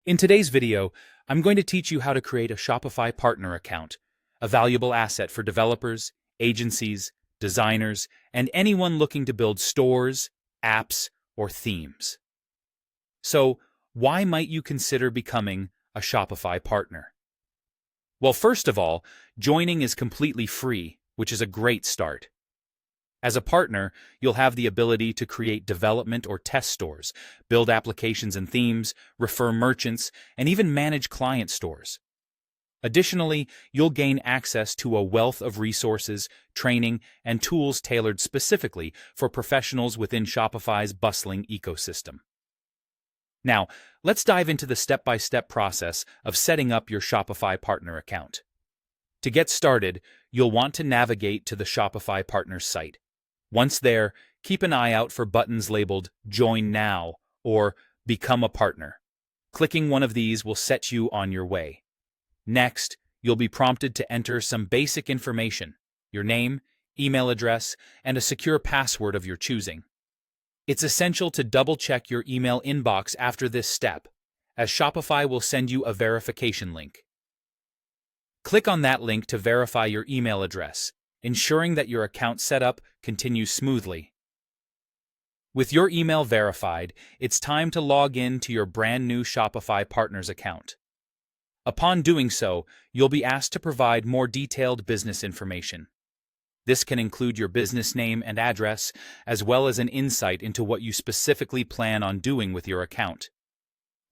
In today's video, I'm going to teach you how to create a Shopify Partner account, a valuable asset for developers, agencies, designers, and anyone looking to build stores, apps, or themes. So, why might you consider becoming a Shopify Partner? Well, first of all, joining is completely free, which is a great start. As a partner, you'll have the ability to create development or test stores, build applications and themes, refer merchants, and even manage client stores. Additionally, you'll gain access to a wealth of resources, training, and tools tailored specifically for professionals within Shopify's bustling ecosystem. Now, let's dive into the step-by-step process of setting up your Shopify Partner account. To get started, you'll want to navigate to the Shopify Partner site. Once there, keep an eye out for buttons labeled Join Now or Become a Partner. Clicking one of these will set you on your way. Next, you'll be prompted to enter some basic information, your name, email address, and a secure password of your choosing. It's essential to double-check your email inbox after this step, as Shopify will send you a verification link. Click on that link to verify your email address, ensuring that your account setup continues smoothly. With your email verified, it's time to log in to your brand new Shopify Partners account. Upon doing so, you'll be asked to provide more detailed business information. This can include your business name and address, as well as an insight into what you specifically plan on doing with your account.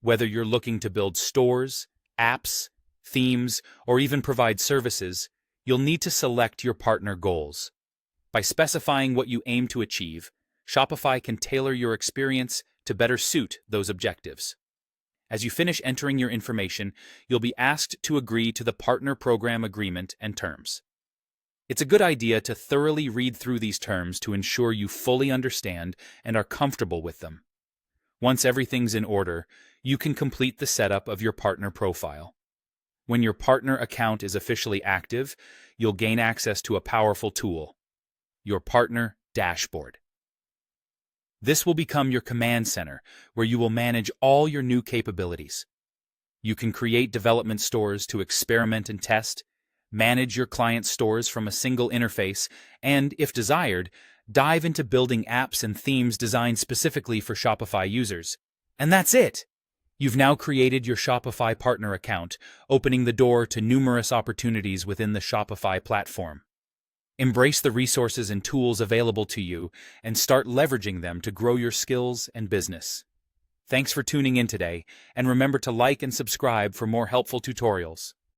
Whether you're looking to build stores, apps, themes, or even provide services, you'll need to select your partner goals. By specifying what you aim to achieve, Shopify can tailor your experience to better suit those objectives. As you finish entering your information, you'll be asked to agree to the Partner Program Agreement and terms. It's a good idea to thoroughly read through these terms to ensure you fully understand and are comfortable with them. Once everything's in order, you can complete the setup of your partner profile. When your partner account is officially active, you'll gain access to a powerful tool, your Partner Dashboard. This will become your command center, where you will manage all your new capabilities. You can create development stores to experiment and test, manage your client stores from a single interface, and, if desired, dive into building apps and themes designed specifically for Shopify users. And that's it! You've now created your Shopify Partner account, opening the door to numerous opportunities within the Shopify platform. Embrace the resources and tools available to you and start leveraging them to grow your skills and business. Thanks for tuning in today, and remember to like and subscribe for more helpful tutorials.